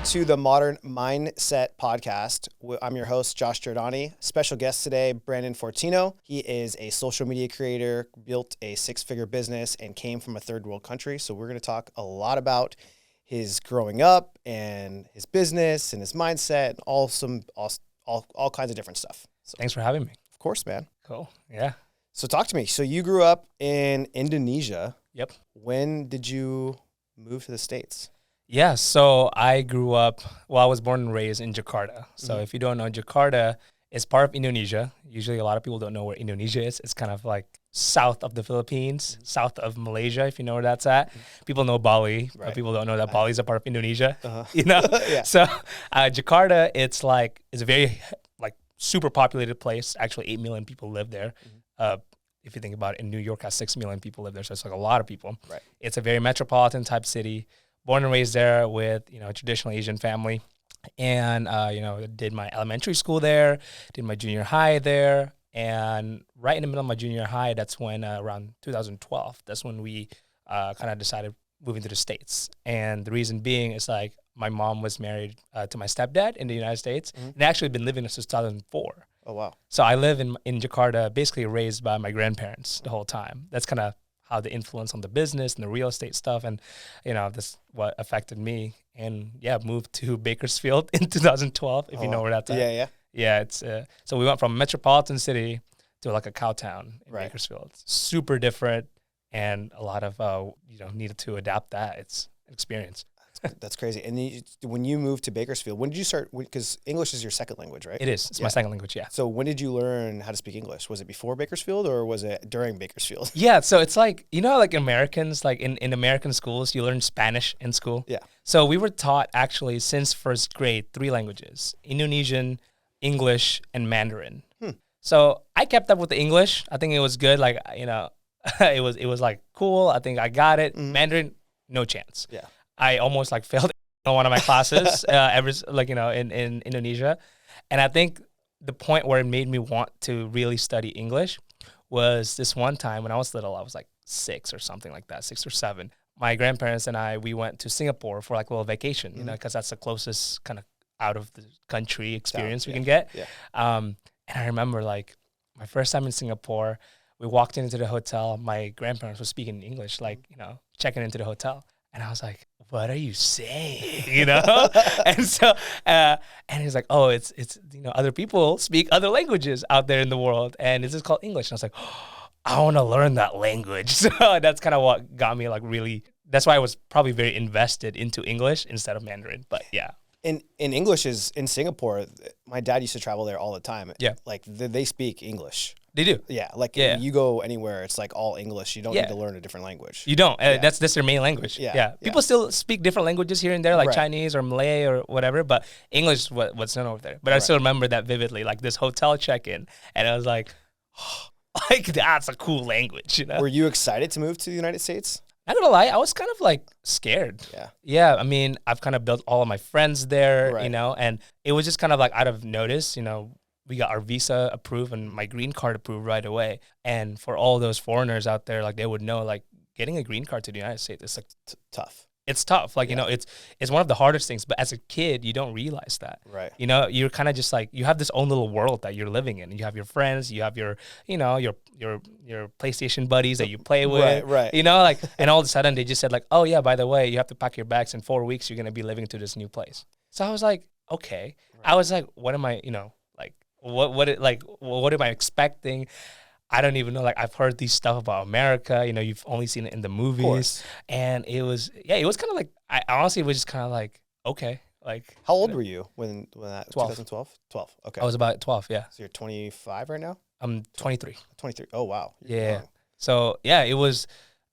to the Modern Mindset Podcast. I'm your host, Josh Giordani. Special guest today, Brandon Fortino. He is a social media creator, built a six-figure business, and came from a third world country. So we're going to talk a lot about his growing up and his business and his mindset and all kinds of different stuff. So, thanks for having me. Of course, man. Cool. Yeah. So talk to me. So you grew up in Indonesia. Yep. When did you move to the States? Yeah. So I grew up, I was born and raised in Jakarta. So if you don't know, Jakarta is part of Indonesia. Usually a lot of people don't know where Indonesia is. It's kind of like south of the Philippines, south of Malaysia, if you know where that's at. People know Bali, but people don't know that Bali is a part of Indonesia, you know? Yeah. So Jakarta, it's a very super populated place. Actually, 8 million people live there. If you think about it, in New York has 6 million people live there. So it's like a lot of people. Right. It's a very metropolitan type city. Born and raised there with, a traditional Asian family. And, did my elementary school there, did my junior high there. And right in the middle of my junior high, that's when around 2012, that's when we kind of decided moving to the States. And the reason being is like my mom was married to my stepdad in the United States and actually been living there since 2004. Oh, wow. So I live in Jakarta, basically raised by my grandparents the whole time. That's kind of how the influence on the business and the real estate stuff. And, that's what affected me. And moved to Bakersfield in 2012, if you know where that's at. Yeah. Yeah, it's so we went from a metropolitan city to like a cow town in Bakersfield. It's super different, and a lot of needed to adapt that. It's an experience. That's crazy. And when you moved to Bakersfield, when did you start? Because English is your second language, right? It is. It's my second language. Yeah. So when did you learn how to speak English? Was it before Bakersfield or was it during Bakersfield? Yeah. So it's like like Americans, like in American schools, you learn Spanish in school. Yeah. So we were taught actually since first grade 3 languages: Indonesian, English, and Mandarin. So I kept up with the English. I think it was good. Like, it was like cool. I think I got it. Mandarin, no chance. Yeah. I almost failed in one of my classes in Indonesia. And I think the point where it made me want to really study English was this one time when I was little. I was like 6 or something like that, 6 or 7. My grandparents and we went to Singapore for like a little vacation, because that's the closest kind of out of the country experience we can get. Yeah. And I remember my first time in Singapore, we walked into the hotel. My grandparents were speaking English, checking into the hotel. And I was like, what are you saying? And so, and he's like, oh, it's other people speak other languages out there in the world. And it's just called English. And I was like, oh, I want to learn that language. So that's kind of what got me that's why I was probably very invested into English instead of Mandarin. But yeah. In English is in Singapore. My dad used to travel there all the time. Yeah. They speak English. They do. Yeah. You go anywhere, it's like all English. You don't need to learn a different language. You don't. That's their main language. Yeah. People still speak different languages here and there, like Chinese or Malay or whatever, but English is what's known over there. But I still remember that vividly, like this hotel check-in, and I was like, that's a cool language, Were you excited to move to the United States? Not gonna lie, I was kind of scared. Yeah. I mean, I've kind of built all of my friends there, and it was just kind of out of notice, we got our visa approved and my green card approved right away. And for all those foreigners out there, they would know, getting a green card to the United States is tough. It's tough. It's one of the hardest things. But as a kid, you don't realize that. Right. You're kind of just you have this own little world that you're living in. You have your friends. You have your, your PlayStation buddies that you play with. Right. And all of a sudden they just said oh yeah, by the way, you have to pack your bags in 4 weeks. You're gonna be living to this new place. So I was like, okay. Right. I was like, what am I? What am I expecting? I don't even know. I've heard these stuff about America. You've only seen it in the movies, and it was kind of I honestly was just kind of okay. How old were you when that 12. 2012? 12. Okay. I was about 12. Yeah. So you're 25 right now? I'm 23. 23. Oh wow. Yeah. So yeah, it was,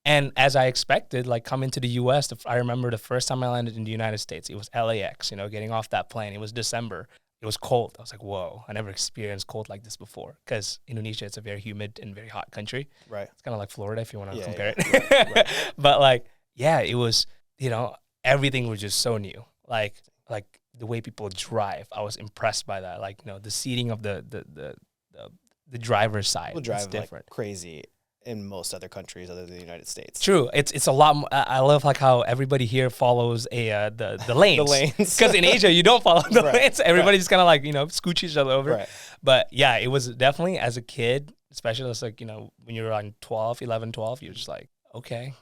and as I expected, coming to the U.S., I remember the first time I landed in the United States, it was LAX. Getting off that plane, it was December. It was cold. I was like, whoa, I never experienced cold like this before. Because Indonesia, it's a very humid and very hot country. Right. It's kind of like Florida if you want to compare it. Right. But it was, everything was just so new. Like the way people drive, I was impressed by that. The seating of the driver's side. People drive it's different. crazy. in most other countries other than the United States. True. It's a lot. I love like how everybody here follows the lanes. The lanes. Because in Asia you don't follow the Right. lanes. Everybody's just kind of like scooch each other over. Right. But yeah, it was definitely as a kid, especially it's like when you were on 11, 12, you're just like okay,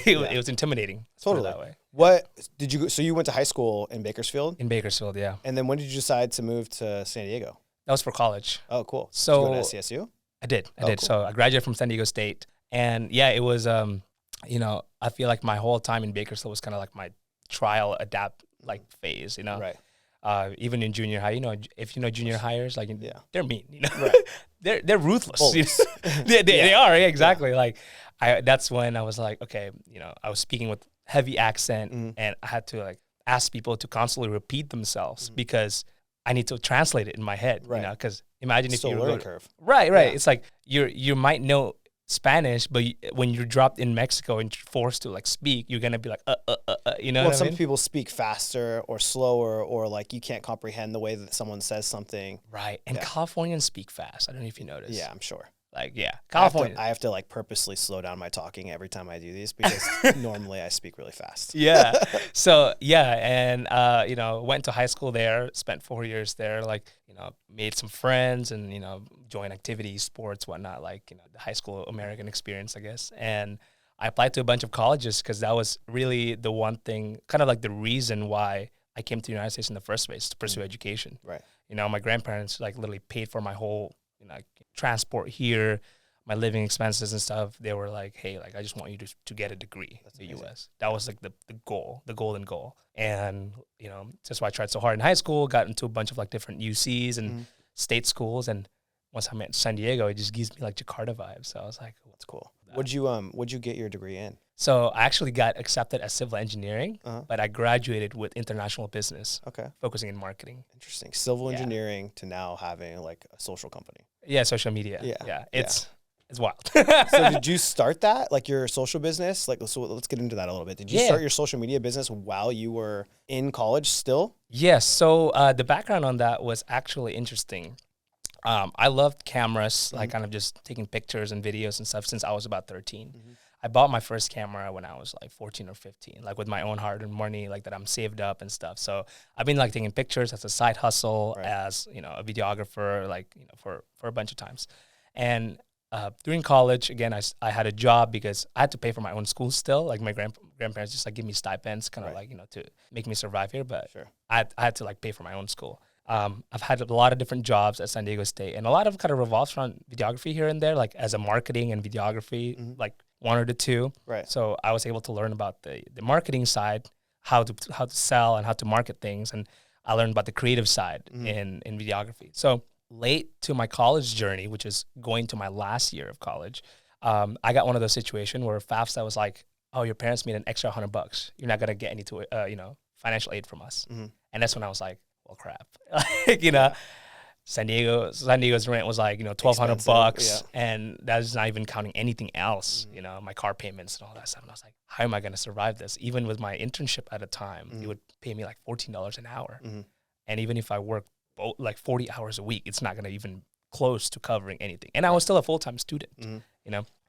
it was intimidating. Totally that way. What did you? So you went to high school in Bakersfield. In Bakersfield, yeah. And then when did you decide to move to San Diego? That was for college. Oh, cool. So did you go to SCSU? I did. Cool. So I graduated from San Diego State, and yeah, it was. I feel like my whole time in Bakersfield was kind of like my trial adapt phase. Right. Even in junior high, if junior hires, like they're mean. Right. they're ruthless. Bullies. They are exactly. Yeah. That's when I was like, okay, I was speaking with heavy accent, and I had to ask people to constantly repeat themselves because I need to translate it in my head. Right. Because imagine if Still you learning curve. Right. Yeah. It's like you might know Spanish, but when you're dropped in Mexico and forced to speak, you're gonna be like, Well, some people speak faster or slower, or you can't comprehend the way that someone says something. Right. And Californians speak fast. I don't know if you noticed. Yeah, I'm sure. California. I have to purposely slow down my talking every time I do these because normally I speak really fast. Yeah. So and went to high school there, spent 4 years there, made some friends and, joined activities, sports, whatnot, the high school American experience, I guess. And I applied to a bunch of colleges because that was really the one thing, kind of the reason why I came to the United States in the first place, to pursue education. Right. My grandparents literally paid for my whole, transport here, my living expenses and stuff. They were like, hey, I just want you to get a degree in the U.S. That was the goal, the golden goal. And, that's why I tried so hard in high school, got into a bunch of different UCs and state schools. And once I met San Diego, it just gives me Jakarta vibes. So I was like, that's cool. What'd you get your degree in? So I actually got accepted as civil engineering, but I graduated with international business. Okay. Focusing in marketing. Interesting. Civil engineering to now having a social company. Yeah, social media. Yeah. It's wild. So did you start that, your social business? Let's get into that a little bit. Did you start your social media business while you were in college still? Yes. So the background on that was actually interesting. I loved cameras, kind of just taking pictures and videos and stuff since I was about 13. I bought my first camera when I was 14 or 15, with my own hard-earned money, that I'm saved up and stuff. So I've been taking pictures as a side hustle, as a videographer, for a bunch of times. And during college, again, I had a job because I had to pay for my own school still. My grandparents just give me stipends, kind of to make me survive here. But I had to pay for my own school. I've had a lot of different jobs at San Diego State, and a lot of kind of revolves around videography here and there, as a marketing and videography, one or the two. Right. So I was able to learn about the marketing side, how to sell and how to market things, and I learned about the creative side in videography. So late to my college journey, which is going to my last year of college, I got one of those situations where FAFSA was like, "Oh, your parents made an extra $100. You're not gonna get any financial aid from us." And that's when I was like, well, crap. San Diego's rent was $1,200, and that's not even counting anything else. My car payments and all that stuff. And I was like, how am I going to survive this? Even with my internship at a time, it would pay me $14 an hour, and even if I work 40 hours a week, it's not going to even close to covering anything. And I was still a full-time student.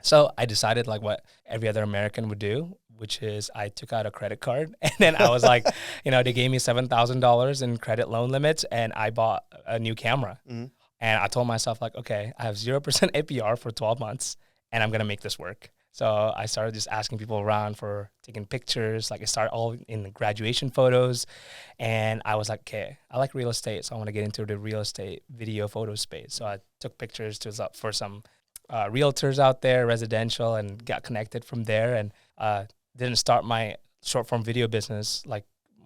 So I decided what every other American would do, which is I took out a credit card, and then I was like, they gave me $7,000 in credit loan limits, and I bought a new camera. And I told myself okay, I have 0% APR for 12 months, and I'm going to make this work. So I started just asking people around for taking pictures. I started all in the graduation photos, and I was like, okay, I like real estate, so I want to get into the real estate video photo space. So I took pictures for some realtors out there, residential, and got connected from there, and didn't start my short form video business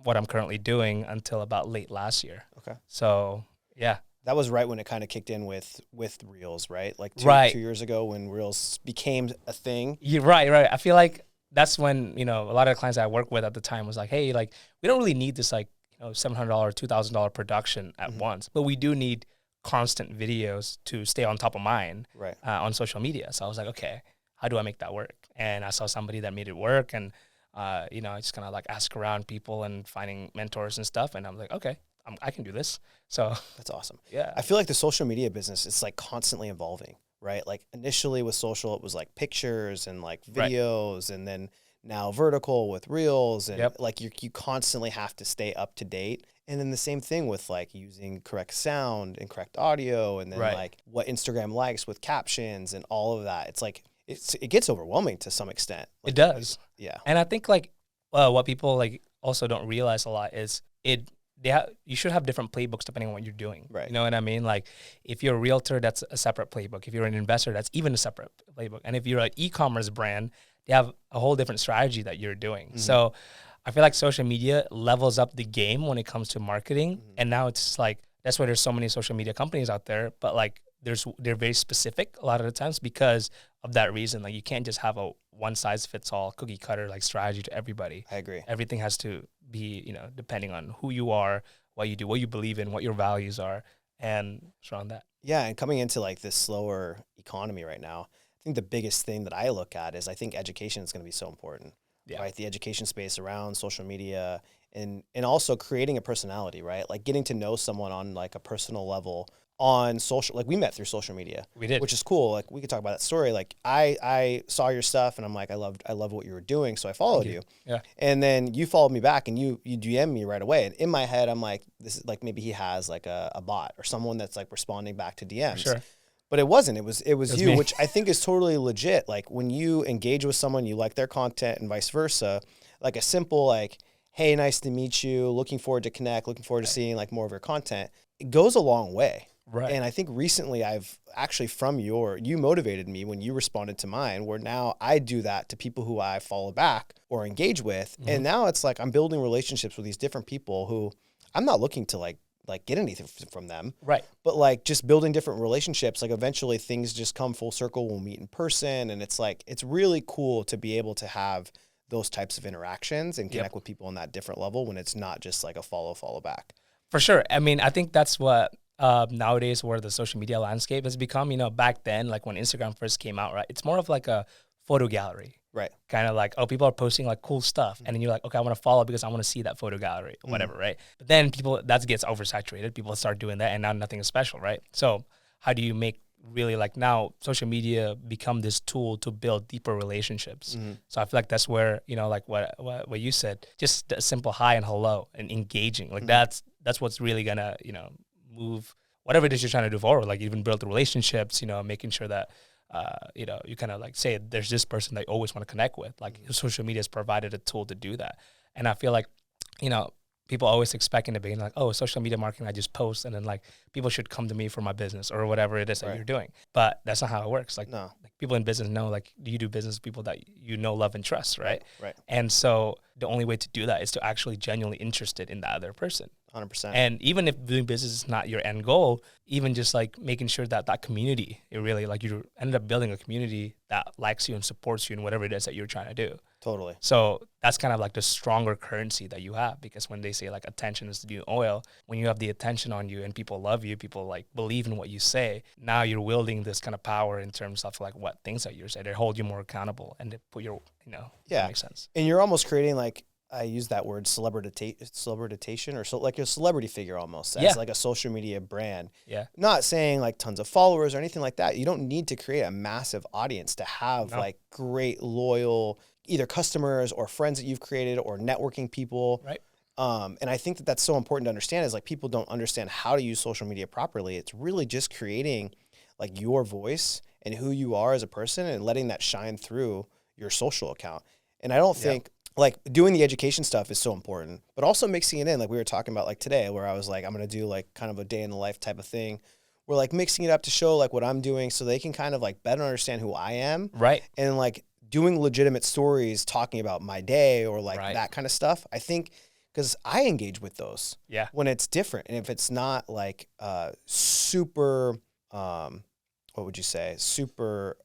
what I'm currently doing until about late last year. Okay. So yeah. That was right when it kind of kicked in with Reels, right? 2 years ago when Reels became a thing. You're right. I feel like that's when, a lot of the clients I worked with at the time was like, hey, we don't really need this $700, $2,000 production at once, but we do need constant videos to stay on top of mind on social media. So I was like, okay, how do I make that work? And I saw somebody that made it work, and I just kind of ask around people and finding mentors and stuff, and I'm like, okay, I can do this. So that's awesome. Yeah, I feel like the social media business is constantly evolving, right? Like initially with social, it was like pictures and like Right. videos, and then now vertical with reels, and Yep. like you constantly have to stay up to date. And then the same thing with like using correct sound and correct audio, and then Right. like what Instagram likes with captions and all of that. It's like it gets overwhelming to some extent. Like, It does. yeah. And I think like what people like also don't realize a lot is you should have different playbooks depending on what you're doing. Right. You know what I mean? Like if you're a realtor, that's a separate playbook. If you're an investor, that's even a separate playbook. And if you're an e-commerce brand, they have a whole different strategy that you're doing. Mm-hmm. So I feel like social media levels up the game when it comes to marketing. Mm-hmm. And now it's like that's why there's so many social media companies out there. But like they're very specific a lot of the times because of that reason. Like you can't just have a one size fits all cookie cutter like strategy to everybody. I agree. Everything has to be, you know, depending on who you are, what you do, what you believe in, what your values are, and surround that. Yeah, and coming into like this slower economy right now, I think the biggest thing that I look at is I think education is going to be so important. Yeah. Right? The education space around social media, and also creating a personality, right? Like getting to know someone on like a personal level on social, like we met through social media. We did. Which is cool. Like we could talk about that story. Like I saw your stuff and I'm like, I love what you were doing. So I followed you. Yeah. And then you followed me back and you DM'd me right away. And in my head, I'm like, this is like, maybe he has like a bot or someone that's like responding back to DMs. Sure. But it wasn't. It was you, me. which I think is totally legit. Like when you engage with someone, you like their content and vice versa. Like a simple like, hey, nice to meet you. Looking forward to connect. Looking forward to seeing like more of your content. It goes a long way. Right. And I think recently I've actually you motivated me when you responded to mine, where now I do that to people who I follow back or engage with. Mm-hmm. And now it's like I'm building relationships with these different people who I'm not looking to like get anything from them. Right. But like just building different relationships, like eventually things just come full circle. We'll meet in person. And it's like, it's really cool to be able to have those types of interactions and connect with people on that different level when it's not just like a follow back. For sure. I mean, I think that's what nowadays where the social media landscape has become. You know, back then, like when Instagram first came out, right? It's more of like a photo gallery. Right. Kind of like, oh, people are posting like cool stuff. And then you're like, okay, I want to follow because I want to see that photo gallery or whatever, right? But then that gets oversaturated. People start doing that and now nothing is special, right? So how do you make really like now social media become this tool to build deeper relationships? So I feel like that's where, you know, like what you said, just a simple hi and hello and engaging. Like that's what's really gonna, you know, move whatever it is you're trying to do forward. Like even build the relationships, you know, making sure that you know, you kind of like say there's this person that you always want to connect with. Like social media has provided a tool to do that. And I feel like, you know, people always expect in the beginning, like, oh, social media marketing, I just post and then like people should come to me for my business or whatever it is that you're doing. But that's not how it works. Like, No. like people in business know, like, do you do business with people that you know, love and trust, right? Right. And so the only way to do that is to actually genuinely interested in the other person. 100%. And even if doing business is not your end goal, even just like making sure that that community, it really like you ended up building a community that likes you and supports you in whatever it is that you're trying to do. Totally. So that's kind of like the stronger currency that you have, because when they say like attention is the new oil, when you have the attention on you and people love you, people like believe in what you say, now you're wielding this kind of power in terms of like what things that you're saying. They hold you more accountable and they put your, you know, that makes sense. And you're almost creating like, I use that word celebritization or so like a celebrity figure almost as like a social media brand. Yeah. Not saying like tons of followers or anything like that. You don't need to create a massive audience to have like great, loyal, either customers or friends that you've created or networking people. Right. And I think that that's so important to understand is like people don't understand how to use social media properly. It's really just creating like your voice and who you are as a person and letting that shine through your social account. And I don't think like doing the education stuff is so important, but also mixing it in, like we were talking about like today, where I was like, I'm going to do like kind of a day in the life type of thing. We're like mixing it up to show like what I'm doing so they can kind of like better understand who I am. Right. And like doing legitimate stories, talking about my day or like that kind of stuff. I think because I engage with those when it's different. And if it's not like super, what would you say? Super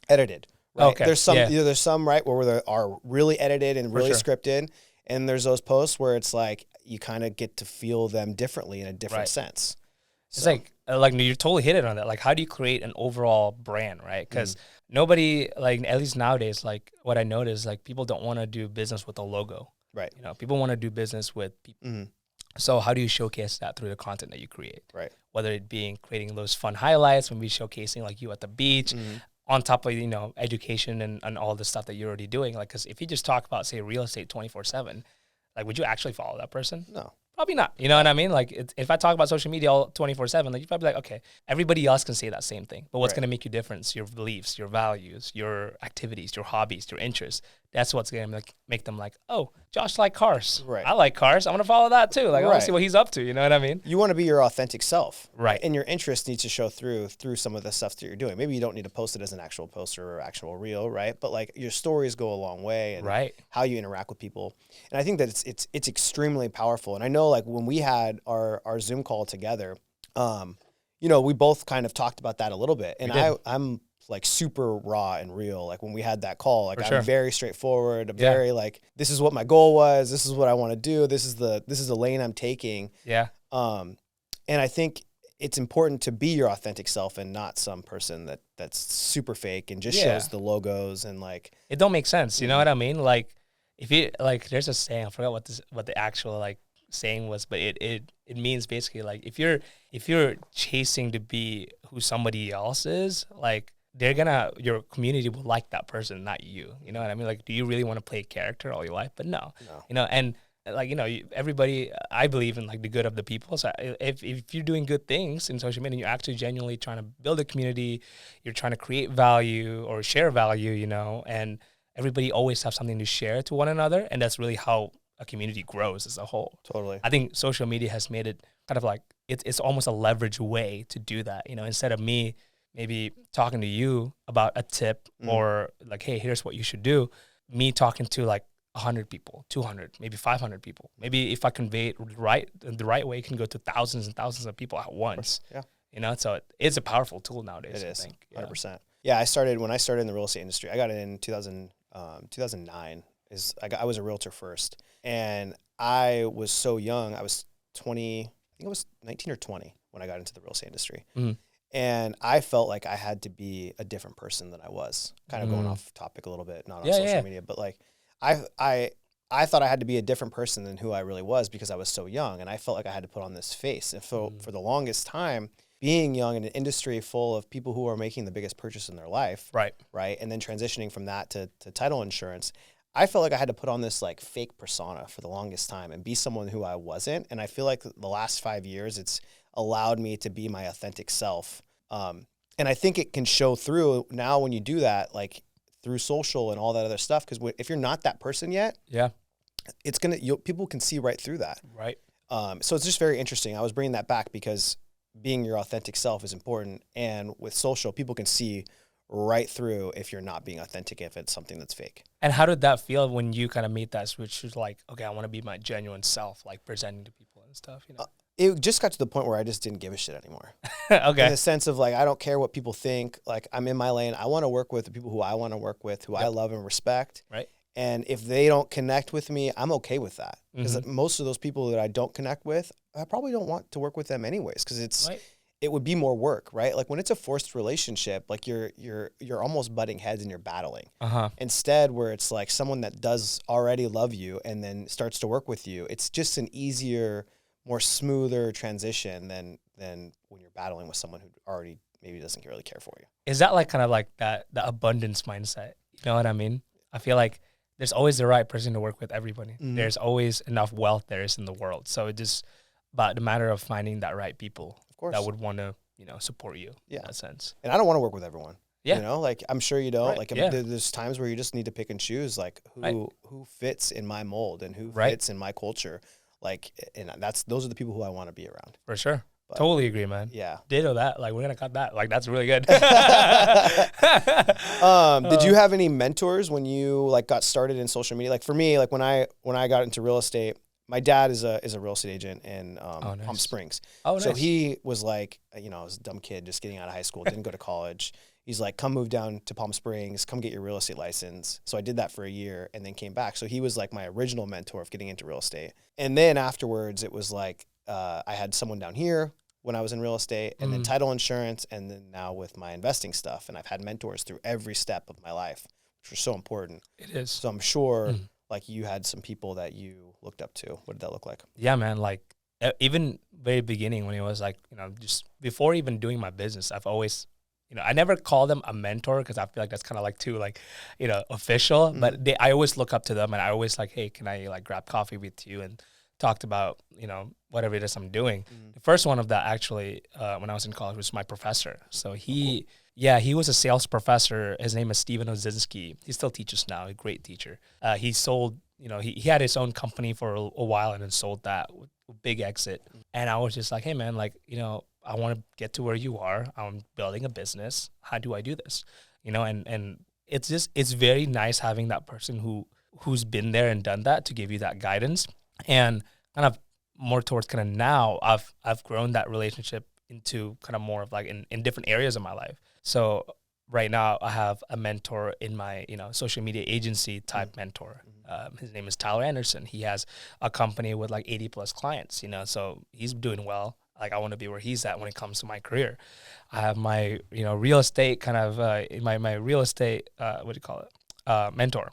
edited. Right? Okay. There's some, there's some right where they are really edited and really scripted, and there's those posts where it's like you kind of get to feel them differently in a different sense. It's like you totally hit it on that. Like, how do you create an overall brand, right? Because nobody, like at least nowadays, like what I notice, like people don't want to do business with a logo, right? You know, people want to do business with So how do you showcase that through the content that you create? Right. Whether it being creating those fun highlights, maybe showcasing like you at the beach, on top of, education and all the stuff that you're already doing. Like, because if you just talk about, say, real estate 24/7, like, would you actually follow that person? No. Probably not. You know what I mean? Like, if I talk about social media all 24/7, like, you're probably like, okay, everybody else can say that same thing. But what's going to make you different? Your beliefs, your values, your activities, your hobbies, your interests. That's what's going to make them like, oh, Josh like cars. Right. I like cars. I want to follow that too. Like, I want to see what he's up to. You know what I mean? You want to be your authentic self. Right. And your interest needs to show through some of the stuff that you're doing. Maybe you don't need to post it as an actual poster or actual reel, right? But like your stories go a long way, and how you interact with people. And I think that it's extremely powerful. And I know, like, when we had our Zoom call together, we both kind of talked about that a little bit. And I'm like super raw and real. Like, when we had that call, like, I'm very straightforward, very like, this is what my goal was. This is what I want to do. This is the lane I'm taking. Yeah. And I think it's important to be your authentic self and not some person that's super fake and just shows the logos and like, it don't make sense. You know what I mean? Like, if you like, there's a saying, I forgot what the actual like saying was, but it means basically like, if you're chasing to be who somebody else is, like, your community will like that person, not you. You know what I mean? Like, do you really want to play a character all your life? But no. And like, everybody, I believe in like the good of the people. So if you're doing good things in social media, you're actually genuinely trying to build a community, you're trying to create value or share value, and everybody always have something to share to one another. And that's really how a community grows as a whole. Totally. I think social media has made it kind of like, it's almost a leverage way to do that. Instead of me maybe talking to you about a tip or like, hey, here's what you should do, me talking to like 100 people, 200, maybe 500 people. Maybe if I convey it the right way, it can go to thousands and thousands of people at once. Yeah. So it's a powerful tool nowadays. It is, I think. 100%. Yeah, when I started in the real estate industry, I got in 2009. I was a realtor first, and I was so young. I was 20, I think I was 19 or 20 when I got into the real estate industry. And I felt like I had to be a different person than I was. Kind of going off topic a little bit, not on social media, but like I thought I had to be a different person than who I really was because I was so young, and I felt like I had to put on this face. And for the longest time, being young in an industry full of people who are making the biggest purchase in their life, right, and then transitioning from that to title insurance, I felt like I had to put on this like fake persona for the longest time and be someone who I wasn't. And I feel like the last 5 years, it's allowed me to be my authentic self. And I think it can show through now when you do that, like through social and all that other stuff. Because if you're not that person yet, it's people can see right through that. Right. So it's just very interesting. I was bringing that back because being your authentic self is important. And with social, people can see right through if you're not being authentic, if it's something that's fake. And how did that feel when you kind of made that switch to like, okay, I want to be my genuine self, like presenting to people and stuff, It just got to the point where I just didn't give a shit anymore. Okay. In the sense of like, I don't care what people think. Like, I'm in my lane. I want to work with the people who I want to work with, who I love and respect. Right. And if they don't connect with me, I'm okay with that. Because most of those people that I don't connect with, I probably don't want to work with them anyways. Because it would be more work, right? Like when it's a forced relationship, like you're almost butting heads and you're battling. Instead, where it's like someone that does already love you and then starts to work with you, it's just an easier, more smoother transition than when you're battling with someone who already maybe doesn't really care for you. Is that like kind of like the abundance mindset? You know what I mean? I feel like there's always the right person to work with everybody. There's always enough wealth there is in the world. So it's just about the matter of finding that right people that would want to, support you in that sense. And I don't want to work with everyone. Yeah. Like I'm sure you don't. Right. Like there's times where you just need to pick and choose like who fits in my mold and who fits in my culture. Like, and those are the people who I want to be around. For sure. But, totally agree, man. Yeah. Ditto that. Like, we're going to cut that. Like, that's really good. Did you have any mentors when you like got started in social media? Like for me, like when I got into real estate, my dad is a real estate agent in Palm Springs. Oh, nice. So he was like, I was a dumb kid just getting out of high school, didn't go to college. He's like, come move down to Palm Springs, come get your real estate license. So I did that for a year and then came back. So he was like my original mentor of getting into real estate. And then afterwards, it was like I had someone down here when I was in real estate and then title insurance and then now with my investing stuff. And I've had mentors through every step of my life, which was so important. It is. So I'm sure like you had some people that you looked up to. What did that look like? Yeah, man. Like even very beginning when it was like, just before even doing my business, I've always, I never call them a mentor because I feel like that's kind of like too like, official, but I always look up to them, and I always like, hey, can I like grab coffee with you and talked about, whatever it is I'm doing. The first one of that actually, when I was in college, was my professor. So he was a sales professor. His name is Steven Ozinski. He still teaches now, a great teacher. He sold, he had his own company for a while and then sold that with a big exit. And I was just like, hey man, like, I want to get to where you are. I'm building a business. How do I do this? And it's very nice having that person who's been there and done that to give you that guidance. And kind of more towards kind of now, I've grown that relationship into kind of more of like in different areas of my life. So right now I have a mentor in my, social media agency type mentor. His name is Tyler Anderson. He has a company with like 80 plus clients, so he's doing well. Like I want to be where he's at when it comes to my career. I have my, real estate kind of, my real estate, what do you call it? Mentor,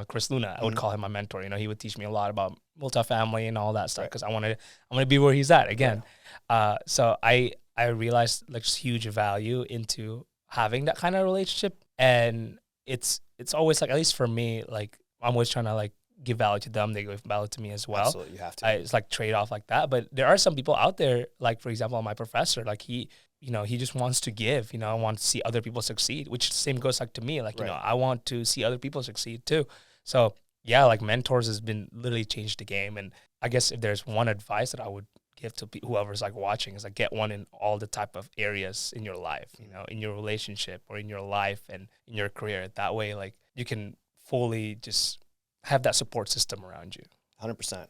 Chris Luna. I would call him my mentor. He would teach me a lot about multifamily and all that stuff because I want to be where he's at again. Yeah. So I realized like just huge value into having that kind of relationship, and it's always like, at least for me, like I'm always trying to like give value to them. They give value to me as well. Absolutely, you have to. It's like trade off like that. But there are some people out there, like for example, my professor, like he just wants to give, I want to see other people succeed, which same goes like to me. Like, I want to see other people succeed too. So yeah, like mentors has been literally changed the game. And I guess if there's one advice that I would give to whoever's like watching is like get one in all the type of areas in your life, in your relationship or in your life and in your career. That way, like you can fully just have that support system around you. 100%.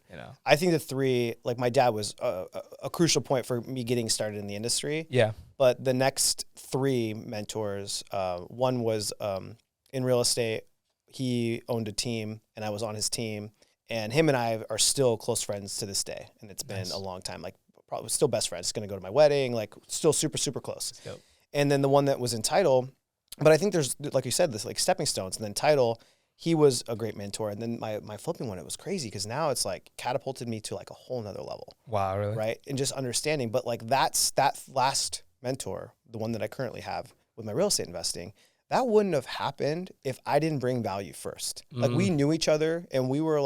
I think the three, like my dad was a crucial point for me getting started in the industry. Yeah. But the next three mentors, one was in real estate. He owned a team and I was on his team, and him and I are still close friends to this day. And it's been a long time, like probably still best friends. He's going to go to my wedding, like still super, super close. Yep. And then the one that was in title, but I think there's, like you said, this like stepping stones. And then title, he was a great mentor. And then my flipping one, it was crazy because now it's like catapulted me to like a whole nother level. Wow, really? Right? And just understanding. But like that last mentor, the one that I currently have with my real estate investing, that wouldn't have happened if I didn't bring value first. Like we knew each other and we were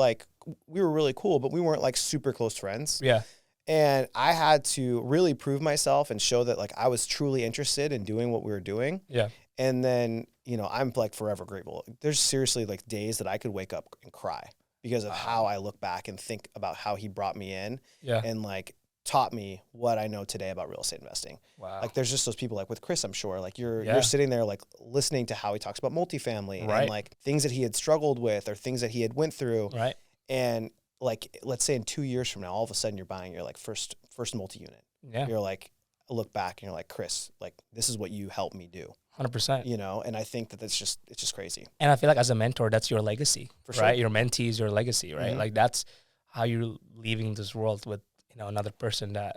really cool, but we weren't like super close friends. Yeah. And I had to really prove myself and show that like I was truly interested in doing what we were doing. Yeah. And then, I'm like forever grateful. There's seriously like days that I could wake up and cry because of how I look back and think about how he brought me in and like taught me what I know today about real estate investing. Wow. Like there's just those people like with Chris, I'm sure, like you're sitting there like listening to how he talks about multifamily and like things that he had struggled with or things that he had went through. Right. And like, let's say in 2 years from now, all of a sudden you're buying your like first multi-unit. Yeah. You're like, look back and you're like, Chris, like this is what you helped me do. 100%. And I think that it's just crazy. And I feel like as a mentor, that's your legacy, for right? Sure. Your mentee is your legacy, right? Like that's how you're leaving this world with, another person that,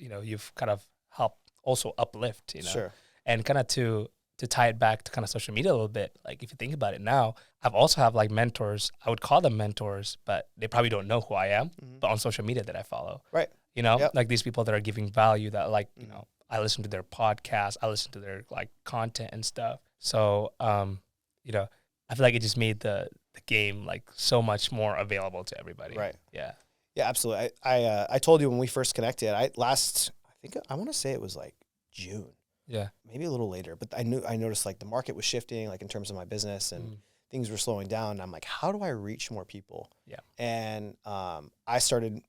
you've kind of helped also uplift, Sure. And kind of to tie it back to kind of social media a little bit, like if you think about it now, I've also have like mentors. I would call them mentors, but they probably don't know who I am, but on social media that I follow. Right. Like these people that are giving value that like, I listen to their podcast, I listen to their like content and stuff. So, I feel like it just made the game like so much more available to everybody. Right. Yeah. Yeah, absolutely. I told you when we first connected, I want to say it was like June. Yeah. Maybe a little later, but I noticed like the market was shifting, like in terms of my business and things were slowing down. And I'm like, how do I reach more people? Yeah. And I started,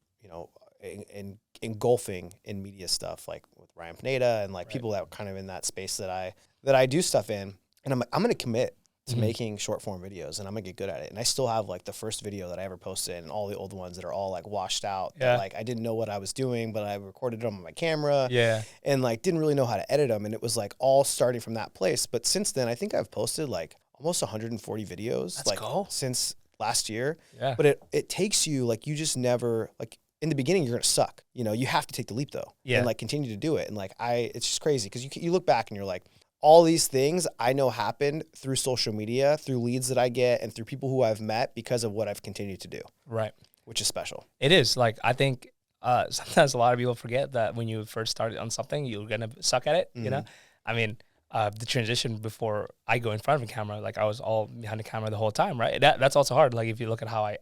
engulfing in media stuff, like with Ryan Pineda and like people that were kind of in that space that I do stuff in. And I'm like, I'm going to commit to making short form videos and I'm gonna get good at it. And I still have like the first video that I ever posted and all the old ones that are all like washed out. Yeah. That, like I didn't know what I was doing, but I recorded them on my camera. Yeah. And like didn't really know how to edit them. And it was like all starting from that place. But since then, I think I've posted like almost 140 videos. That's cool. Since last year. Yeah. But it takes you like you just never like in the beginning you're gonna suck. You have to take the leap though. Yeah. And like continue to do it. And like it's just crazy because you look back and you're like, all these things I know happened through social media, through leads that I get, and through people who I've met because of what I've continued to do. Right. Which is special. It is. Like, I think sometimes a lot of people forget that when you first started on something, you're gonna suck at it. You know, I mean, the transition before I go in front of a camera, like I was all behind the camera the whole time, right? That's also hard. Like if you look at how I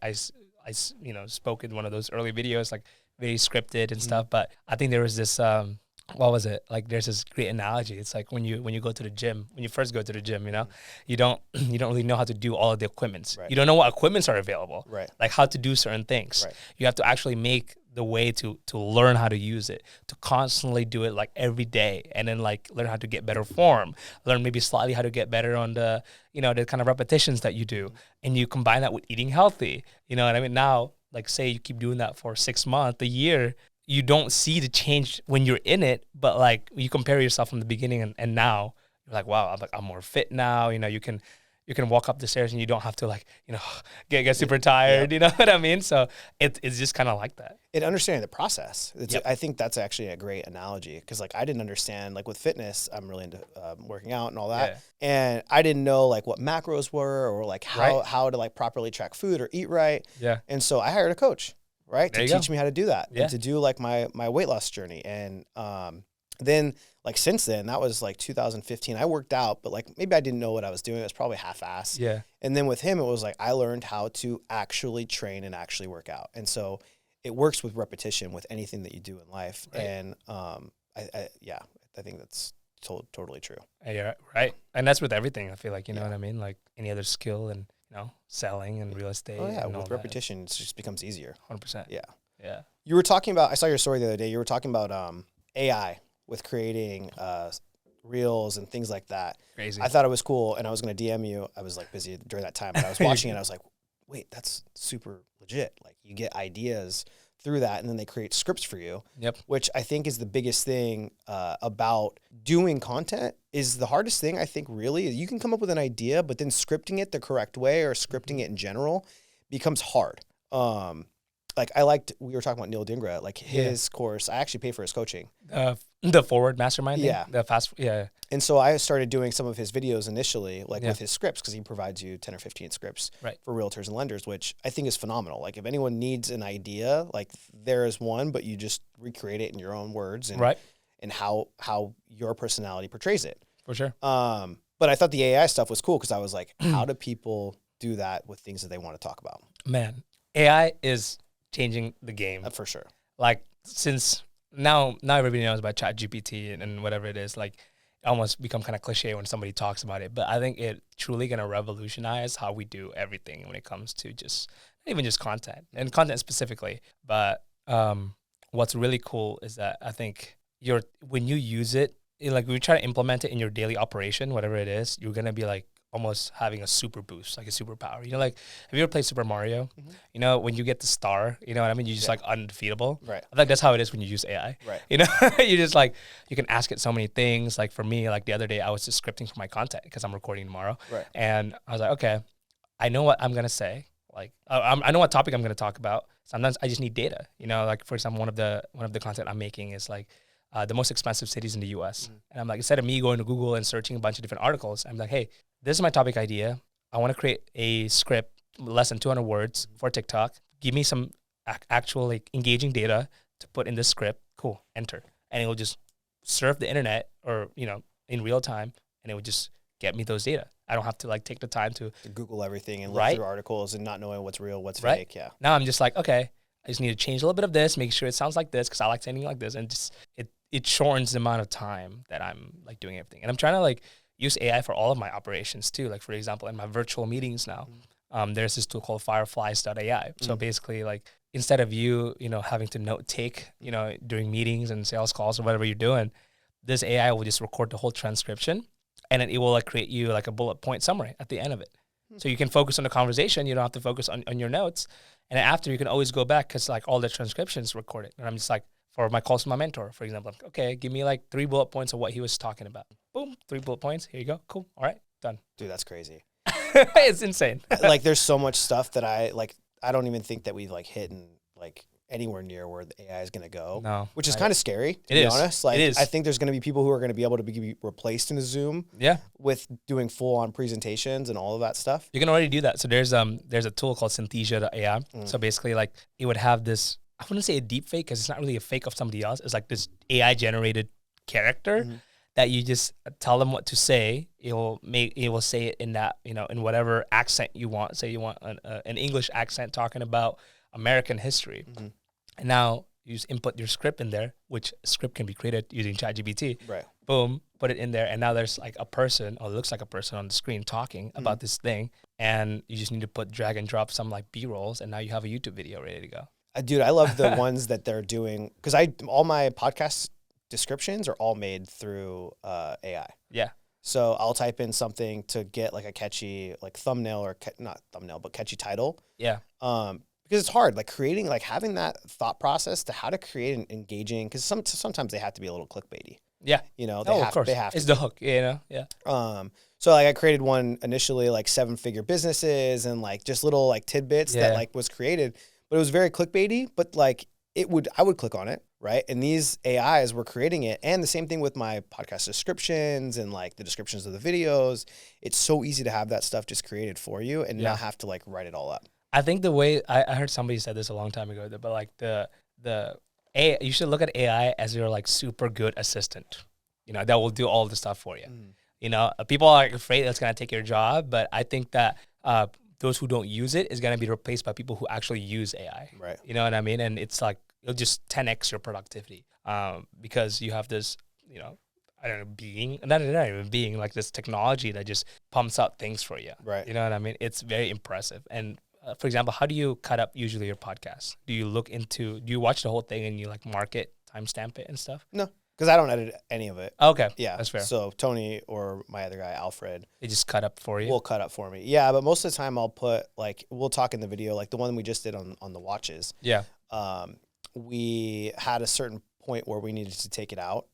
you know, spoke in one of those early videos, like very scripted and stuff. But I think there was this what was it? Like there's this great analogy. It's like when you go to the gym, when you first go to the gym, you know, you don't really know how to do all of the equipments. Right. You don't know what equipments are available. Right. Like how to do certain things. Right. You have to actually make the way to learn how to use it, to constantly do it like every day, and then like learn how to get better form, learn maybe slightly how to get better on the, you know, the kind of repetitions that you do. And you combine that with eating healthy, you know what I mean? Now, like say you keep doing that for 6 months, a year, you don't see the change when you're in it, but like you compare yourself from the beginning and now you're like, wow, I'm more fit now. You know, you can walk up the stairs and you don't have to like, you know, get super tired. You know what I mean? So it's just kind of like that. And understanding the process. I think that's actually a great analogy because like I didn't understand, like with fitness, I'm really into working out and all that. Yeah. And I didn't know like what macros were or like how to like properly track food or eat right. Yeah. And so I hired a coach, right, to teach me how to do that and to do like my weight loss journey. And then like since then, that was like 2015, I worked out, but like maybe I didn't know what I was doing. It was probably half-assed. Yeah. And then with him, it was like I learned how to actually train and actually work out. And so it works with repetition with anything that you do in life. Right. And I think that's totally true. Yeah, right. And that's with everything. I feel like, you know what I mean? Like any other skill and, you know, selling and real estate. Oh yeah, and with repetition, it just becomes easier. 100%. Yeah. Yeah. You were talking about, I saw your story the other day. You were talking about AI with creating reels and things like that. Crazy. I thought it was cool, and I was going to DM you. I was like busy during that time, but I was watching it. And I was like, wait, that's super legit. Like you get ideas through that, and then they create scripts for you. Yep. Which I think is the biggest thing about doing content is the hardest thing. I think really you can come up with an idea, but then scripting it the correct way or scripting it in general becomes hard. Like we were talking about Neil Dingra, like his course. I actually paid for his coaching. The Forward Mastermind. Yeah. The fast. Yeah. And so I started doing some of his videos initially, like with his scripts, because he provides you 10 or 15 scripts for realtors and lenders, which I think is phenomenal. Like if anyone needs an idea, like there is one, but you just recreate it in your own words and how your personality portrays it. For sure. But I thought the AI stuff was cool because I was like, how do people do that with things that they want to talk about? Man, AI is changing the game. For sure. Like since now everybody knows about ChatGPT and whatever it is, like it almost become kind of cliche when somebody talks about it, but I think it truly going to revolutionize how we do everything when it comes to just even just content and content specifically. But what's really cool is that I think when you use it, like when you try to implement it in your daily operation, whatever it is, you're going to be like almost having a super boost, like a superpower. You know, like have you ever played Super Mario? Mm-hmm. You know, when you get the star, you know what I mean? You're just like undefeatable. Right. I think that's how it is when you use AI. Right. You know, you just like, you can ask it so many things. Like for me, like the other day I was just scripting for my content because I'm recording tomorrow. Right. And I was like, okay, I know what I'm going to say. Like I know what topic I'm going to talk about. Sometimes I just need data. You know, like for example, one of the content I'm making is like the most expensive cities in the US. Mm-hmm. And I'm like, instead of me going to Google and searching a bunch of different articles, I'm like, hey, this is my topic idea. I want to create a script less than 200 words for TikTok. Give me some actual like engaging data to put in this script. Cool, enter. And it will just surf the internet or, you know, in real time, and it would just get me those data. I don't have to like take the time to Google everything and look through articles and not knowing what's real, what's fake. Yeah. Now I'm just like, okay, I just need to change a little bit of this, make sure it sounds like this because I like saying like this, and just it shortens the amount of time that I'm like doing everything. And I'm trying to like use AI for all of my operations too. Like for example, in my virtual meetings now, there's this tool called fireflies.ai. So basically like instead of you know, having to note take, you know, during meetings and sales calls or whatever you're doing, this AI will just record the whole transcription and then it will like create you like a bullet point summary at the end of it. So you can focus on the conversation. You don't have to focus on your notes. And then after you can always go back because like all the transcriptions recorded. And I'm just like, for my calls to my mentor, for example, I'm like, okay, give me like 3 bullet points of what he was talking about. Boom, 3 bullet points. Here you go. Cool. All right, done. Dude, that's crazy. It's insane. Like there's so much stuff that I don't even think that we've like hidden like anywhere near where the AI is going to go. No. Which is kind of scary, to be honest. Like, it is. I think there's going to be people who are going to be able to be replaced in a Zoom. Yeah. With doing full on presentations and all of that stuff. You can already do that. So there's a tool called Synthesia.ai. So basically like it would have this I wouldn't say a deep fake because it's not really a fake of somebody else. It's like this AI generated character that you just tell them what to say. It will say it in that, in whatever accent you want. Say you want an English accent talking about American history. And now you just input your script in there, which script can be created using ChatGPT. Right. Boom, put it in there. And now there's like a person, or it looks like a person on the screen talking about this thing. And you just need to drag and drop some like B-rolls. And now you have a YouTube video ready to go. Dude, I love the ones that they're doing, because all my podcast descriptions are all made through AI. Yeah. So I'll type in something to get like a catchy like thumbnail, or not thumbnail, but catchy title. Yeah. Because it's hard, like creating, like having that thought process to how to create an engaging, because sometimes they have to be a little clickbaity. Yeah. Of course. They have it's to. the hook, Yeah. So like I created one initially, like 7-figure businesses and like just little like tidbits that like was created, but it was very clickbaity, but like I would click on it, right? And these AIs were creating it. And the same thing with my podcast descriptions and like the descriptions of the videos. It's so easy to have that stuff just created for you and not have to like write it all up. I think the way I heard somebody said this a long time ago, but like the AI, you should look at AI as your like super good assistant, that will do all the stuff for you. People are afraid it's going to take your job, but I think that those who don't use it is going to be replaced by people who actually use AI. Right. You know what I mean? And it's like, it'll just 10x your productivity because you have this, I don't know, not even being, like this technology that just pumps out things for you. Right. You know what I mean? It's very impressive. And for example, how do you cut up usually your podcast? Do you watch the whole thing and you like mark it, timestamp it and stuff? No, because I don't edit any of it. Okay. Yeah. That's fair. So Tony or my other guy, Alfred, They just cut up for you? will cut up for me. Yeah, but most of the time I'll put like, we'll talk in the video, like the one we just did on the watches. Yeah. We had a certain point where we needed to take it out.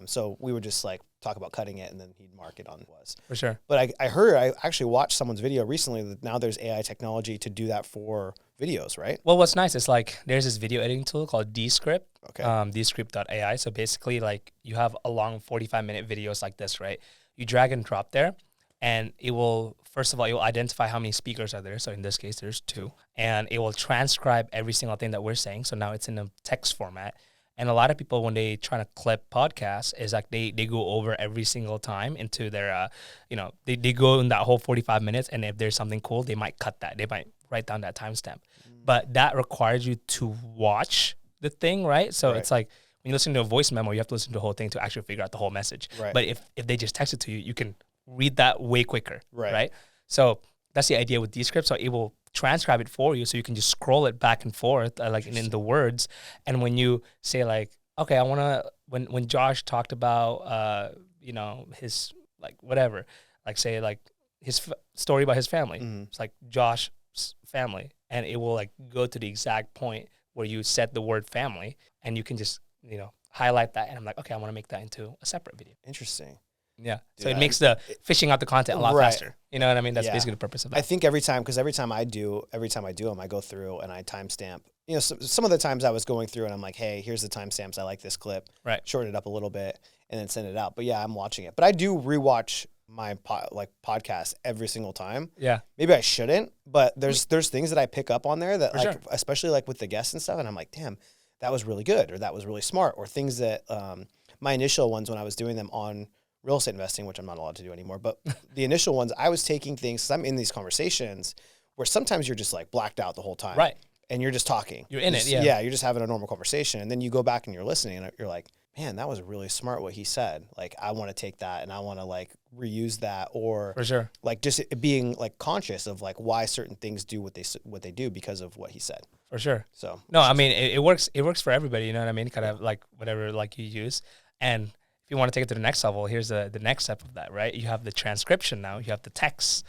So we would just like talk about cutting it and then he'd mark it on what it was. For sure. But I actually watched someone's video recently that now there's AI technology to do that for videos, right? Well, what's nice is like there's this video editing tool called Descript, Okay. Descript.ai. So basically like you have a long 45-minute videos like this, right? You drag and drop there and it will, first of all, it will identify how many speakers are there. So in this case, there's 2. And it will transcribe every single thing that we're saying. So now it's in a text format. And a lot of people, when they try to clip podcasts, is like they go over every single time into their, they go in that whole 45 minutes. And if there's something cool, they might cut that. They might write down that timestamp. But that requires you to watch the thing, right? So it's like when you listen to a voice memo, you have to listen to the whole thing to actually figure out the whole message. Right. But if they just text it to you, you can read that way quicker, Right. right? So that's the idea with Descript. So it will transcribe it for you, so you can just scroll it back and forth, like in the words. And when you say like, okay, I want to, when Josh talked about, his like whatever, like say like his story about his family, it's like Josh's family, and it will like go to the exact point where you said the word family, and you can just highlight that, and I'm like, okay, I want to make that into a separate video. Interesting. Yeah. Dude, So it makes the fishing out the content a lot faster. You know what I mean? That's basically the purpose of that. I think every time I do them, I go through and I timestamp. Some of the times I was going through and I'm like, hey, here's the timestamps. I like this clip. Right. Shorten it up a little bit and then send it out. But yeah, I'm watching it. But I do rewatch my podcast every single time. Yeah. Maybe I shouldn't, but there's things that I pick up on there that For like, sure. especially like with the guests and stuff. And I'm like, damn, that was really good. Or that was really smart. Or things that my initial ones when I was doing them on real estate investing, which I'm not allowed to do anymore. But the initial ones, I was taking things, 'cause I'm in these conversations where sometimes you're just like blacked out the whole time. Right. And you're just talking. You're in it, yeah. Yeah, you're just having a normal conversation. And then you go back and you're listening and you're like, man, that was really smart what he said. Like, I want to take that and I want to like reuse that, or For sure. like just being like conscious of like why certain things do what they do because of what he said. For sure. So No, I mean, it works. It works for everybody. You know what I mean? Kind of like whatever like you use. And if you want to take it to the next level, here's the next step of that, right? You have the transcription now. You have the text.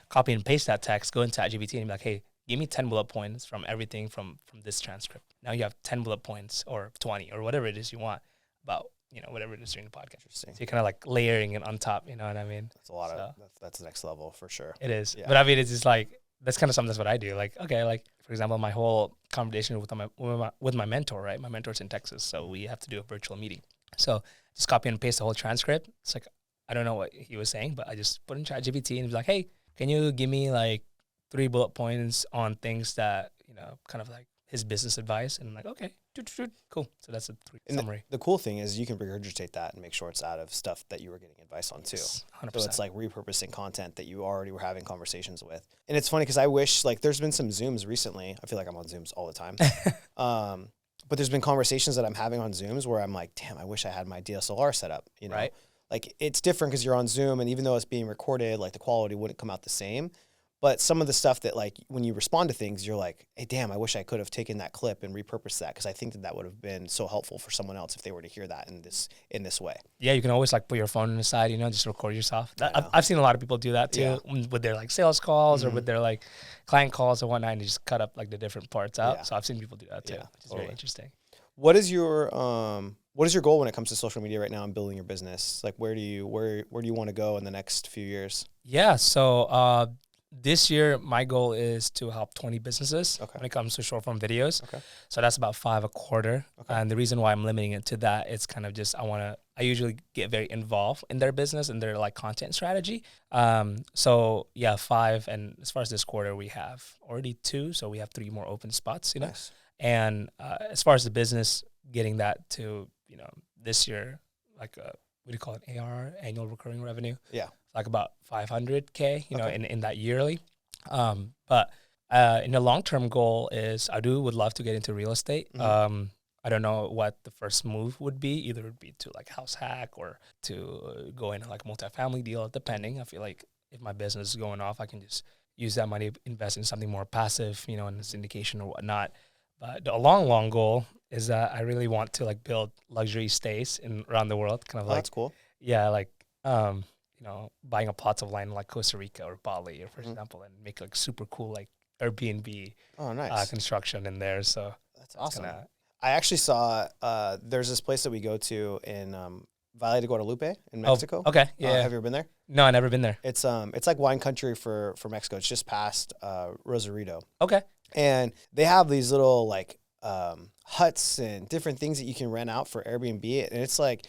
Copy and paste that text. Go into ChatGPT and be like, hey, give me 10 bullet points from everything from this transcript. Now you have 10 bullet points or 20 or whatever it is you want about, whatever it is during the podcast. Interesting. So you're kind of like layering it on top. You know what I mean? That's a lot of that's the next level for sure. It is. Yeah. But I mean, it's just like, that's kind of something that's what I do. Like, okay, like for example, my whole conversation with my mentor, right? My mentor's in Texas, so we have to do a virtual meeting. So just copy and paste the whole transcript. It's like, I don't know what he was saying, but I just put in ChatGPT and was like, hey, can you give me like 3 bullet points on things that, kind of like his business advice, and I'm like, okay, cool. So that's a summary. The cool thing is you can regurgitate that and make sure it's out of stuff that you were getting advice on too. 100%. So it's like repurposing content that you already were having conversations with. And it's funny because I wish, like, there's been some Zooms recently. I feel like I'm on Zooms all the time. But there's been conversations that I'm having on Zooms where I'm like, damn, I wish I had my DSLR set up, you know? Right. Like, it's different because you're on Zoom, and even though it's being recorded, like, the quality wouldn't come out the same. But some of the stuff that, like, when you respond to things, you're like, hey, damn, I wish I could have taken that clip and repurposed that, because I think that would have been so helpful for someone else if they were to hear that in this way. Yeah, you can always, like, put your phone on the side, you know, just record yourself. I've seen a lot of people do that too, with their, like, sales calls or with their, like, client calls and whatnot, and they just cut up, like, the different parts out. Yeah. So I've seen people do that too, which is very interesting. What is your goal when it comes to social media right now and building your business? Like, where do you want to go in the next few years? Yeah, so this year my goal is to help 20 businesses when it comes to short form videos. Okay. So that's about 5 a quarter. Okay. And the reason why I'm limiting it to that, it's kind of just I usually get very involved in their business and their, like, content strategy. So yeah, 5. And as far as this quarter, we have already 2, so we have 3 more open spots, you know. Nice. And as far as the business, getting that to, you know, this year, like what do you call it, ARR, annual recurring revenue? Yeah. Like about 500K, you know, in that yearly. But in the long-term goal is I would love to get into real estate. I don't know what the first move would be. Either it would be to, like, house hack or to go into, like, multifamily deal, depending. I feel like if my business is going off, I can just use that money, invest in something more passive, you know, in syndication or whatnot. But the long goal is that I really want to, like, build luxury stays around the world. Kind of like, that's cool. Yeah, like, you know, buying a plots of land in, like, Costa Rica or Bali, or for example, and make, like, super cool, like, Airbnb construction in there. So that's awesome. I actually saw there's this place that we go to in Valle de Guadalupe in Mexico. Oh, okay, yeah. Have you ever been there? No, I've never been there. It's like wine country for Mexico. It's just past Rosarito. Okay. And they have these little, like, huts and different things that you can rent out for Airbnb. And it's like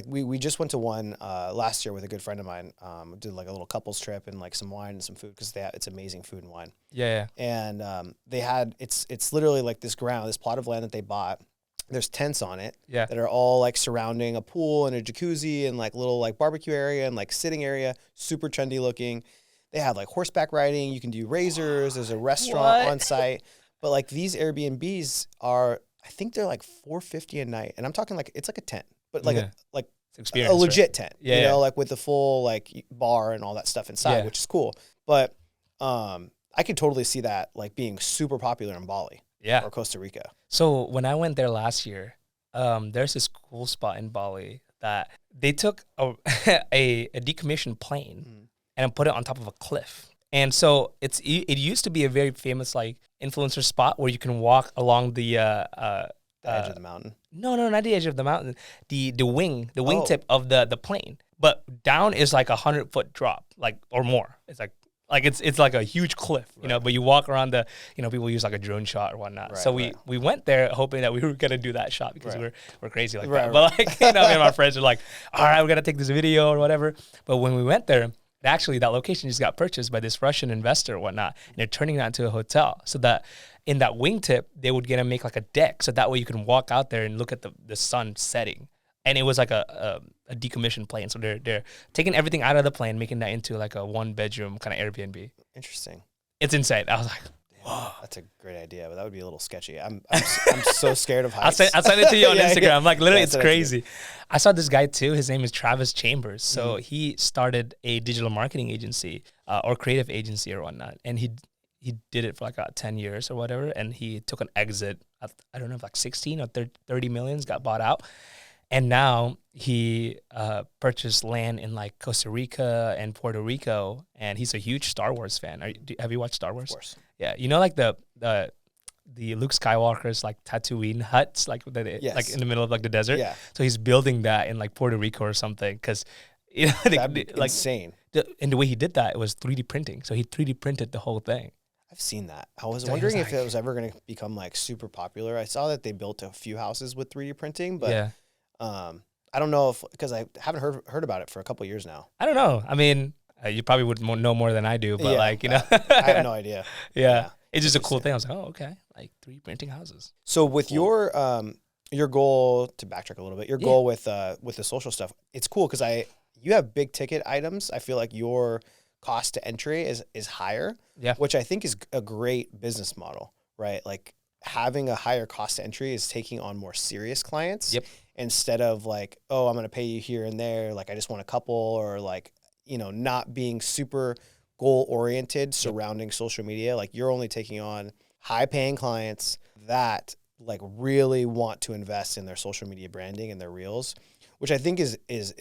we just went to one last year with a good friend of mine. Did, like, a little couples trip and, like, some wine and some food, because it's amazing food and wine. Yeah. And they had it's literally like this plot of land that they bought. There's tents on it that are all, like, surrounding a pool and a jacuzzi and, like, little, like, barbecue area and, like, sitting area, super trendy looking. They have, like, horseback riding. You can do razors. There's a restaurant on site. But, like, these Airbnbs are, I think they're like $450 a night. And I'm talking, like, it's like a tent, but like a legit tent, you know, like, with the full, like, bar and all that stuff inside, which is cool. But I could totally see that, like, being super popular in Bali or Costa Rica. So when I went there last year, there's this cool spot in Bali that they took a decommissioned plane and put it on top of a cliff. And so it used to be a very famous, like, influencer spot where you can walk along the edge of the mountain. No, not the edge of the mountain. The wingtip of the plane. But down is like 100-foot drop, like, or more. It's like a huge cliff, you know. But you walk around people use, like, a drone shot or whatnot. Right, so we went there hoping that we were gonna do that shot because we're crazy like that. But, like, you know, me and my friends were like, all right, we're gonna take this video or whatever. But when we went there, actually, that location just got purchased by this Russian investor or whatnot, and they're turning that into a hotel. So that in that wingtip, they would get to make, like, a deck, so that way you can walk out there and look at the sun setting. And it was like a decommissioned plane. So they're taking everything out of the plane, making that into, like, a 1-bedroom kind of Airbnb. Interesting. It's insane. I was like, whoa. That's a great idea, but that would be a little sketchy. I'm so scared of heights. I'll send it to you on Instagram. Yeah. Like, literally, it's crazy. I saw this guy too. His name is Travis Chambers. So he started a digital marketing agency or creative agency or whatnot. And he did it for, like, 10 years or whatever. And he took an exit at, I don't know, like 16 or 30 millions, got bought out. And now he purchased land in, like, Costa Rica and Puerto Rico, and he's a huge Star Wars fan. Have you watched Star Wars? Of course. Yeah, you know, like the Luke Skywalker's, like, Tatooine huts, like, like in the middle of, like, the desert. Yeah. So he's building that in, like, Puerto Rico or something, because, you know, that'd be like, insane. And the way he did that, it was 3D printing. So he 3D printed the whole thing. I've seen that. I was wondering if it was ever going to become, like, super popular. I saw that they built a few houses with 3D printing, but I don't know because I haven't heard about it for a couple of years now. I don't know. I mean, you probably would know more than I do, but like, you know, I have no idea. Yeah. It's just a cool thing. I was like, oh, okay. like 3 renting houses. So with your goal, to backtrack a little bit, your goal with the social stuff, it's cool because you have big ticket items. I feel like your cost to entry is higher, which I think is a great business model, right? Like having a higher cost to entry is taking on more serious clients instead of like, oh, I'm going to pay you here and there. Like I just want a couple, or like, you know, not being super goal oriented surrounding social media. Like you're only taking on high paying clients that like really want to invest in their social media branding and their reels, which I think is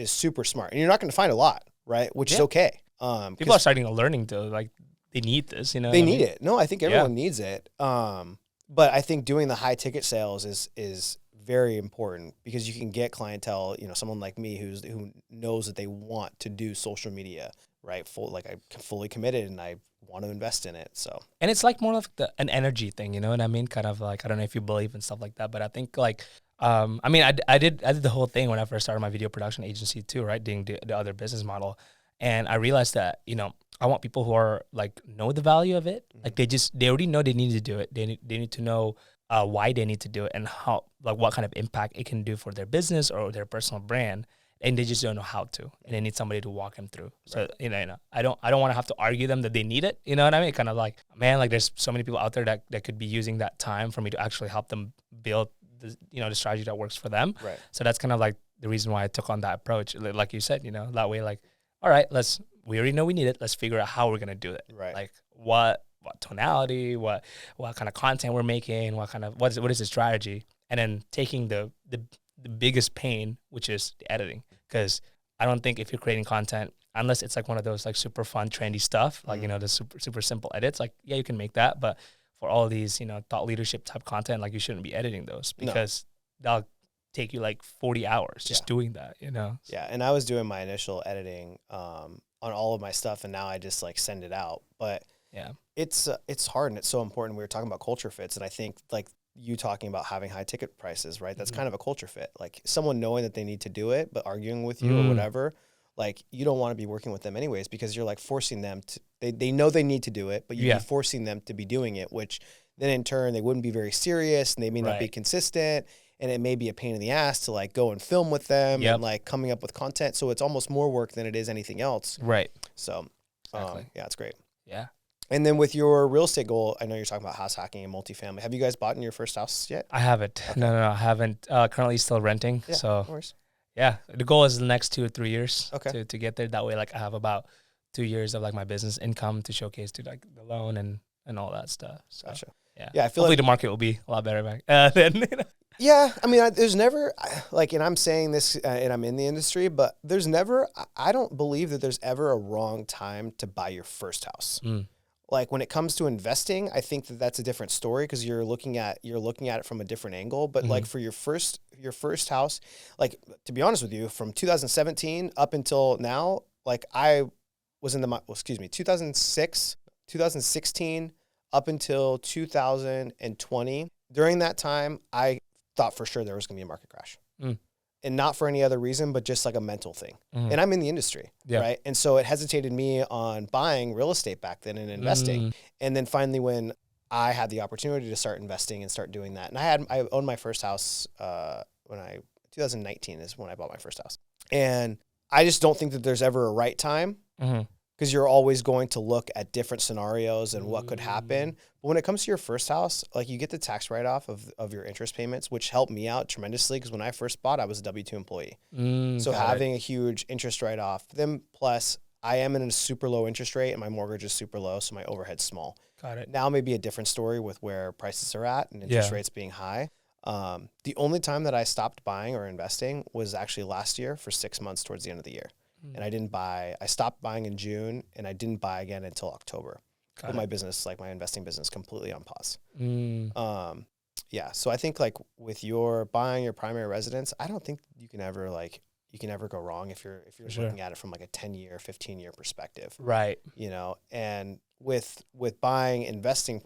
super smart. And you're not going to find a lot, right? Which is okay. People are starting to learning to like, they need this, you know? They need it. No, I think everyone needs it. But I think doing the high ticket sales is very important because you can get clientele, you know, someone like me who knows that they want to do social media, right? I'm fully committed and I want to invest in it. So, and it's like more of an energy thing, you know what I mean? Kind of like, I don't know if you believe in stuff like that, but I think like, I mean, I did the whole thing when I first started my video production agency too, right? Doing the other business model. And I realized that, you know, I want people who are like, know the value of it. Like they already know they need to do it. They need to know why they need to do it and how, like what kind of impact it can do for their business or their personal brand. And they just don't know how to, and they need somebody to walk them through. So, you know, I don't want to have to argue them that they need it. You know what I mean? Kind of like, man, like there's so many people out there that could be using that time for me to actually help them build the, you know, the strategy that works for them. Right. So that's kind of like the reason why I took on that approach. Like you said, you know, that way, like, all right, we already know we need it. Let's figure out how we're going to do it. Right. Like what tonality, what kind of content we're making, what is the strategy? And then taking the biggest pain, which is the editing. Because I don't think if you're creating content, unless it's like one of those like super fun, trendy stuff, like, you know, the super simple edits, like, yeah, you can make that. But for all these, you know, thought leadership type content, like you shouldn't be editing those because that'll take you like 40 hours just doing that, you know? Yeah. And I was doing my initial editing on all of my stuff, and now I just like send it out. But it's hard and it's so important. We were talking about culture fits, and I think like you talking about having high ticket prices, right? That's kind of a culture fit. Like someone knowing that they need to do it, but arguing with you or whatever, like you don't want to be working with them anyways, because you're like forcing them to, they know they need to do it, but you're forcing them to be doing it, which then in turn they wouldn't be very serious and they may not be consistent. And it may be a pain in the ass to like go and film with them and like coming up with content. So it's almost more work than it is anything else. Right. So it's great. Yeah. And then with your real estate goal, I know you're talking about house hacking and multifamily. Have you guys bought in your first house yet? I haven't. Okay. No, I haven't. Currently still renting. Yeah, so of course. Yeah, the goal is the next 2 or 3 years to get there. That way, like I have about 2 years of like my business income to showcase to like the loan and all that stuff. So, gotcha. Yeah. Yeah. I feel hopefully like the market will be a lot better back then. You know? Yeah, I mean, there's never like, and I'm saying this, and I'm in the industry, but there's never. I don't believe that there's ever a wrong time to buy your first house. Like when it comes to investing, I think that that's a different story because you're looking at it from a different angle. But like for your first house, like to be honest with you, from 2017 up until now, like I was in 2016 up until 2020. During that time, I thought for sure there was going to be a market crash. And not for any other reason, but just like a mental thing. And I'm in the industry, right? And so it hesitated me on buying real estate back then and investing. And then finally when I had the opportunity to start investing and start doing that, and I owned my first house 2019 is when I bought my first house. And I just don't think that there's ever a right time. Because you're always going to look at different scenarios and what could happen. But when it comes to your first house, like you get the tax write-off of your interest payments, which helped me out tremendously because when I first bought, I was a W-2 employee. So having a huge interest write-off, then plus I am in a super low interest rate and my mortgage is super low, so my overhead's small. Got it. Now may be a different story with where prices are at and interest rates being high. The only time that I stopped buying or investing was actually last year for 6 months towards the end of the year. And I stopped buying in June and I didn't buy again until October. Put my business, like my investing business, completely on pause. So I think like with your buying your primary residence, I don't think you can ever go wrong if you're looking at it from like a 10-year, 15-year perspective. Right. You know, and with buying investment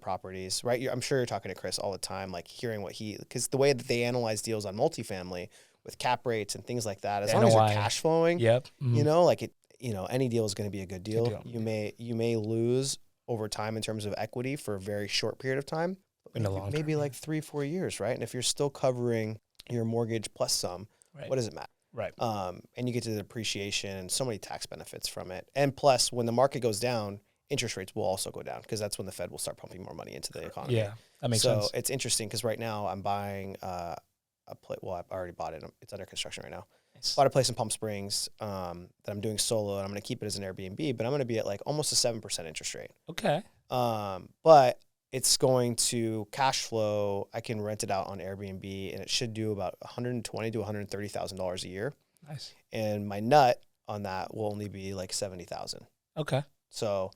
properties, right? I'm sure you're talking to Chris all the time, like hearing because the way that they analyze deals on multifamily with cap rates and things like that, as long as you're cash flowing, you know, like any deal is going to be a good deal. You may lose over time in terms of equity for a very short period of time, In the long maybe term, like 3-4 years, right? And if you're still covering your mortgage plus some, right. what does it matter? Right. And you get to the depreciation and so many tax benefits from it. And plus, when the market goes down, interest rates will also go down because that's when the Fed will start pumping more money into the economy. Yeah, that makes so sense. it's interesting because right now I'm buying well, I've already bought it. It's under construction right now. Nice. Bought a place in Palm Springs that I'm doing solo, and I'm going to keep it as an Airbnb, but I'm going to be at like almost a 7% interest rate. Okay. But it's going to cash flow. I can rent it out on Airbnb, and it should do about $120,000 to $130,000 a year. Nice. And my nut on that will only be like 70,000. Okay. So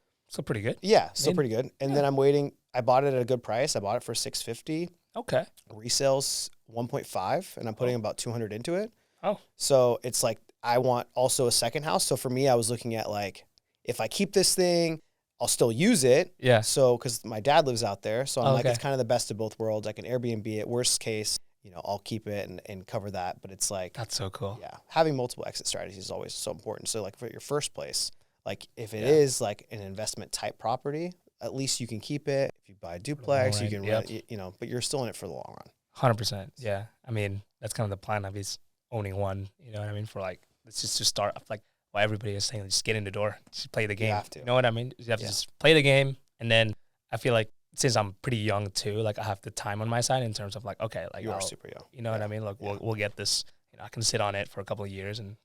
pretty good. yeah, still pretty good. And then I'm waiting. I bought it at a good price. I bought it for $650. Okay. Resales 1.5, and I'm putting about 200 into it. Oh. So it's like I want also a second house. So for me, I was looking at like if I keep this thing, I'll still use it. Yeah. So because my dad lives out there, so I'm like Okay. it's kind of the best of both worlds. I can Airbnb it. Worst case, I'll keep it and cover that. But it's like That's so cool. yeah, having multiple exit strategies is always so important. So like for your first place, like if it is like an investment type property, at least you can keep it. If you buy a duplex, you can rent, but you're still in it for the long run. 100%. Yeah. I mean, that's kind of the plan of is owning one, you know what I mean? For like, let's just to start off like what everybody is saying, just get in the door, just play the game. You have to. You know what I mean? You have to just play the game. And then I feel like since I'm pretty young too, like I have the time on my side in terms of like, okay, like You are super young. you know what I mean? Like we'll get this, I can sit on it for a couple of years and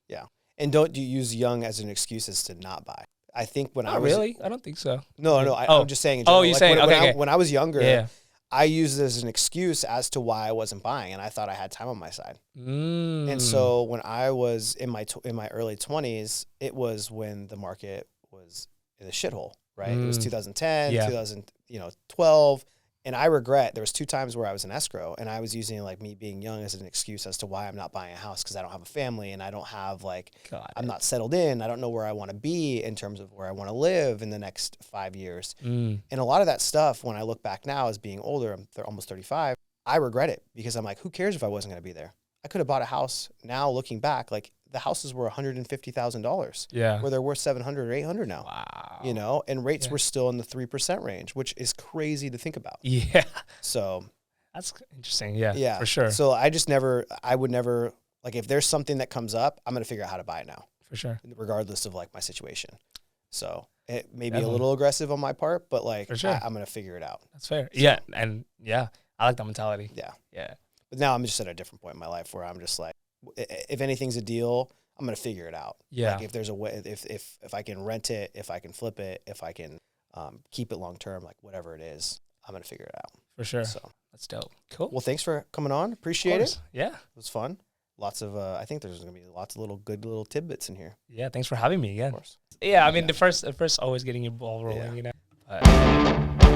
And don't you use young as an excuse as to not buy. I think when I was really, I don't think so. No, I'm just saying in general. Oh, you're like saying okay. When I was younger, Yeah. I used it as an excuse as to why I wasn't buying, and I thought I had time on my side. And so when I was in my early 20s, it was when the market was in a shithole, right? It was 2010, 2012, and I regret there was 2 times where I was in escrow, and I was using like me being young as an excuse as to why I'm not buying a house because I don't have a family and I don't have I'm not settled in. I don't know where I want to be in terms of where I want to live in the next 5 years. And a lot of that stuff, when I look back now as being older, I'm almost 35, I regret it because I'm like, who cares if I wasn't going to be there? I could have bought a house now looking back, like the houses were $150,000. Yeah. Where they're worth 700 or 800 now. Wow. And rates were still in the 3% range, which is crazy to think about. Yeah. So That's interesting. Yeah. yeah, For sure. So I would never, like if there's something that comes up, I'm going to figure out how to buy it now. For sure. Regardless of like my situation. So it may be Definitely. a little aggressive on my part, but like For sure. I'm going to figure it out. That's fair. Yeah. And I like that mentality. Yeah. Yeah. But now I'm just at a different point in my life where I'm just like, if anything's a deal, I'm going to figure it out. Yeah. Like if there's a way, if I can rent it, if I can flip it, if I can keep it long term, like whatever it is, I'm going to figure it out. For sure. So That's dope. Cool. well, thanks for coming on. Appreciate it. Yeah. It was fun. Lots of, I think there's going to be lots of good little tidbits in here. Yeah. Thanks for having me again. Of course. Yeah. I mean, the first always getting your ball rolling, you know. But